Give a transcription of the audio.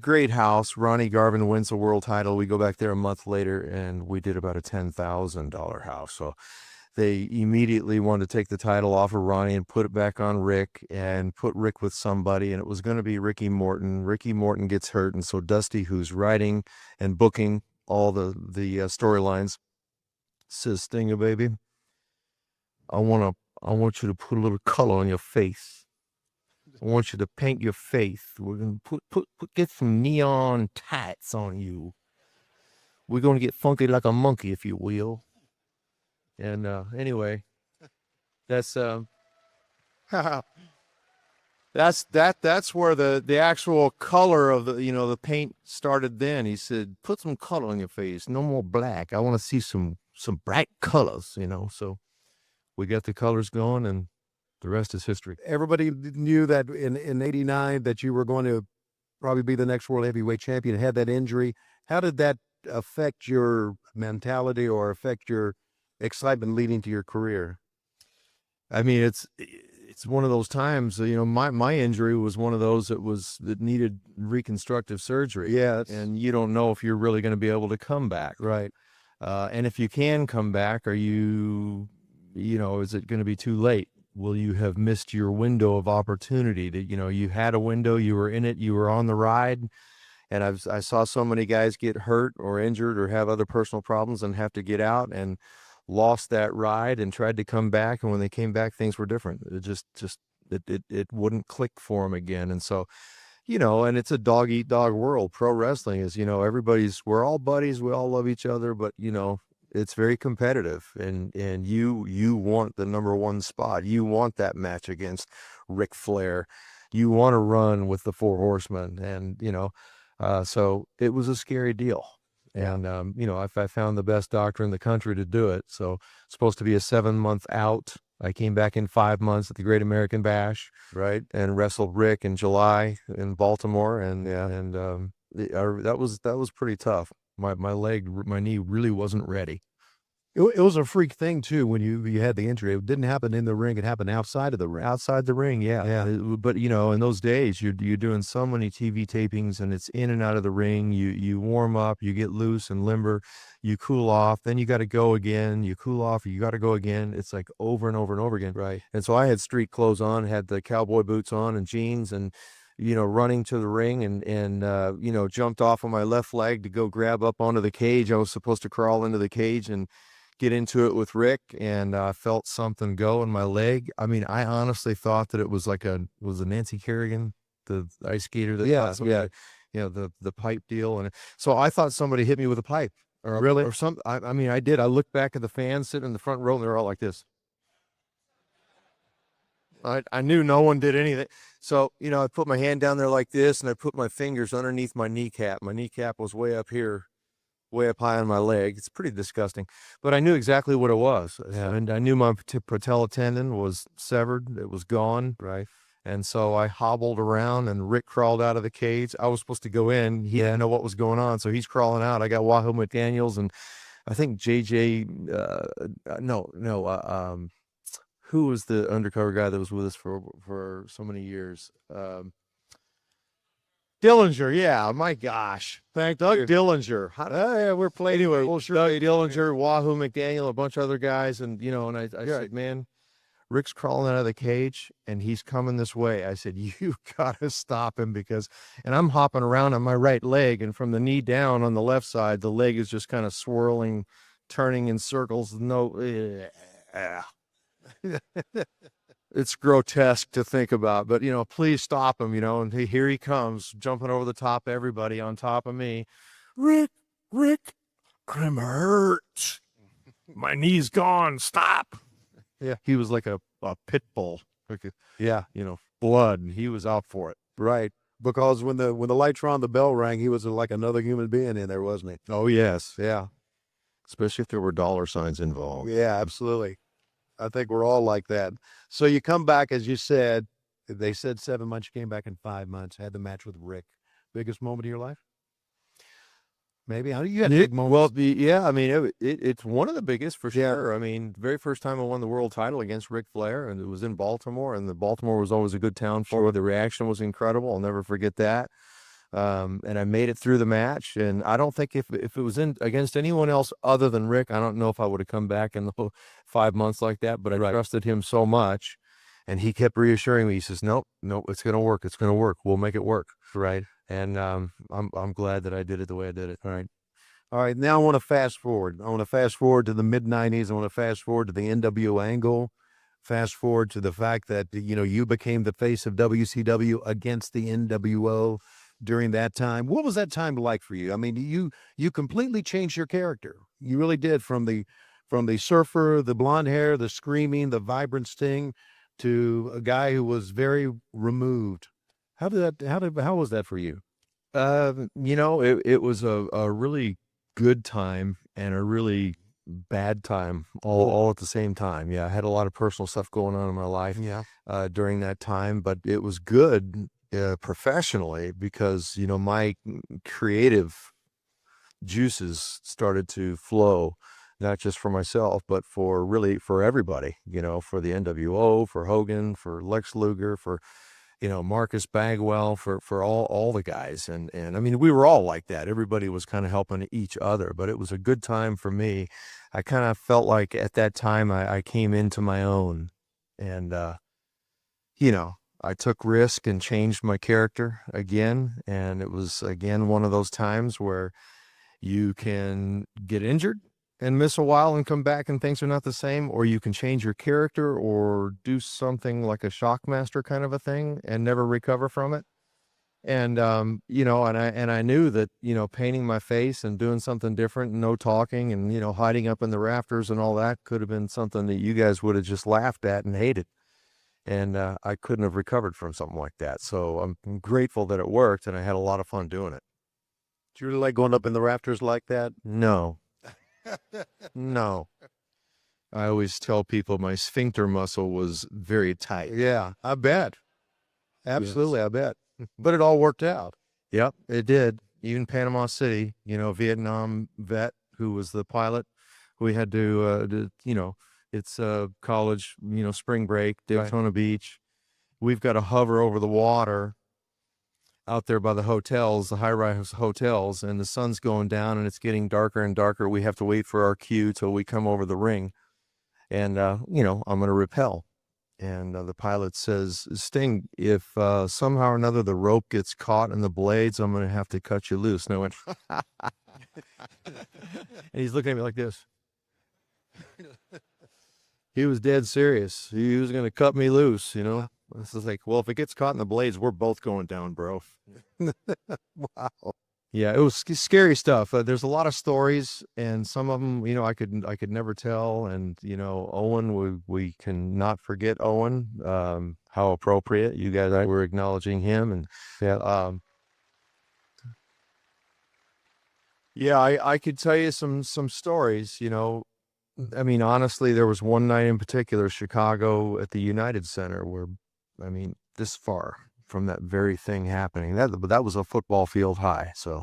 great house. Ronnie Garvin wins the world title. We go back there a month later, and we did about a $10,000 house. So they immediately wanted to take the title off of Ronnie and put it back on Rick and put Rick with somebody, and it was going to be Ricky Morton. Ricky Morton gets hurt, and so Dusty, who's writing and booking all the storylines, says, Stinger, baby, I want you to put a little color on your face. I want you to paint your face. We're gonna get some neon tights on you. We're gonna get funky like a monkey, if you will. And anyway, that's that's where the actual color of the paint started. Then he said, "Put some color on your face. No more black. I want to see some bright colors." So we got the colors going, and the rest is history. Everybody knew that in '89 that you were going to probably be the next world heavyweight champion. Had that injury. How did that affect your mentality or affect your excitement leading to your career? I mean, it's one of those times. My injury was one of those that needed reconstructive surgery. Yeah, and you don't know if you're really going to be able to come back. Right. And if you can come back, is it going to be too late? Will you have missed your window of opportunity? That you had a window, you were in it, you were on the ride. And I saw so many guys get hurt or injured or have other personal problems and have to get out, and lost that ride and tried to come back. And when they came back, things were different. It wouldn't click for them again. And so, and it's a dog eat dog world. Pro wrestling is, we're all buddies. We all love each other, but it's very competitive, and you want the number one spot. You want that match against Ric Flair. You want to run with the Four Horsemen, and so it was a scary deal. And I found the best doctor in the country to do it. So it's supposed to be a 7-month out. I came back in 5 months at the Great American Bash, Right. and wrestled Rick in July in Baltimore, and that was pretty tough. My knee really wasn't ready. It was a freak thing too when you had the injury. It didn't happen in the ring; it happened outside of the ring. Outside the ring, yeah. Yeah. But in those days, you're doing so many TV tapings, and it's in and out of the ring. You warm up, you get loose and limber, you cool off, then you got to go again. You cool off, you got to go again. It's like over and over and over again. Right. And so I had street clothes on, had the cowboy boots on and jeans, and running to the ring, and jumped off on my left leg to go grab up onto the cage. I was supposed to crawl into the cage and get into it with Rick, and I felt something go in my leg. I mean, I honestly thought that it was was a Nancy Kerrigan, the ice skater that the pipe deal. And so I thought somebody hit me with a pipe or something. I mean, I did. I looked back at the fans sitting in the front row, and they're all like this. I knew no one did anything. So, I put my hand down there like this, and I put my fingers underneath my kneecap. My kneecap was way up here, way up high on my leg. It's pretty disgusting, but I knew exactly what it was. Yeah. And I knew my patella tendon was severed. It was gone. Right. And so I hobbled around, and Rick crawled out of the cage. I was supposed to go in. He didn't know what was going on, so he's crawling out. I got Wahoo McDaniels, and I think JJ, who was the undercover guy that was with us for so many years? Dillinger, yeah, my gosh. Thank Doug you. Dillinger. Yeah, we're playing. Anyway, Well, sure. Doug Dillinger, Wahoo McDaniel, a bunch of other guys, and and I said, man, Rick's crawling out of the cage, and he's coming this way. I said, you gotta stop him, and I'm hopping around on my right leg, and from the knee down on the left side, the leg is just kind of swirling, turning in circles. It's grotesque to think about, but please stop him, and here he comes, jumping over the top of everybody, on top of me. Rick, I'm hurt. My knee's gone. Stop. Yeah. He was like a pit bull. Yeah. Blood, and he was out for it. Right. Because when the lights were on, the bell rang, he was like another human being in there, wasn't he? Oh, yes. Yeah. Especially if there were dollar signs involved. Yeah, absolutely. I think we're all like that. So you come back, as you said, they said 7 months, you came back in 5 months, had the match with Rick. Biggest moment of your life? Maybe. How do you had big moments? Well, yeah, I mean, it's one of the biggest for sure. I mean, very first time I won the world title against Ric Flair, and it was in Baltimore, and Baltimore was always a good town for it. The reaction was incredible. I'll never forget that. And I made it through the match. And I don't think if it was in against anyone else other than Rick, I don't know if I would have come back in the whole 5 months like that. But I trusted him so much, and he kept reassuring me. He says, "Nope, nope, it's gonna work. It's gonna work. We'll make it work." Right. And I'm glad that I did it the way I did it. All right. All right. Now I want to fast forward. I want to fast forward to the mid 90s. I want to fast forward to the NWO angle. Fast forward to the fact that, you became the face of WCW against the NWO during that time. What was that time like for you? I mean, you completely changed your character. You really did, from the surfer, the blonde hair, the screaming, the vibrant sting, to a guy who was very removed. How was that for you? It was a really good time and a really bad time all at the same time. Yeah, I had a lot of personal stuff going on in my life Yeah. during that time, but it was good professionally because, my creative juices started to flow, not just for myself, but for everybody, for the NWO, for Hogan, for Lex Luger, for Marcus Bagwell, for all the guys. And I mean, we were all like that. Everybody was kind of helping each other, but it was a good time for me. I kind of felt like at that time I came into my own, and you know, I took risk and changed my character again. And it was again one of those times where you can get injured and miss a while and come back and things are not the same, or you can change your character or do something like a shockmaster kind of a thing and never recover from it. And and I knew that, painting my face and doing something different, no talking and, hiding up in the rafters and all that could have been something that you guys would have just laughed at and hated. And I couldn't have recovered from something like that. So I'm grateful that it worked, and I had a lot of fun doing it. Do you really like going up in the rafters like that? No, no. I always tell people my sphincter muscle was very tight. Yeah, I bet. Absolutely, Yes. I bet. But it all worked out. Yep, it did. Even Panama City, Vietnam vet who was the pilot, we had it's college, spring break, Right. Daytona Beach. We've got to hover over the water out there by the hotels, the high-rise hotels, and the sun's going down and it's getting darker and darker. We have to wait for our cue till we come over the ring. And, I'm going to rappel. And the pilot says, Sting, if somehow or another the rope gets caught in the blades, I'm going to have to cut you loose. And I went, and he's looking at me like this. He was dead serious. He was going to cut me loose, This is like, well, if it gets caught in the blades, we're both going down, bro. Wow. Yeah, it was scary stuff. There's a lot of stories, and some of them, I could never tell. And Owen, we can not forget Owen. How appropriate you guys were acknowledging him, and Yeah. yeah, I could tell you some stories. I mean, honestly, there was one night in particular, Chicago at the United Center, where, I mean, this far from that very thing happening. That was a football field high. So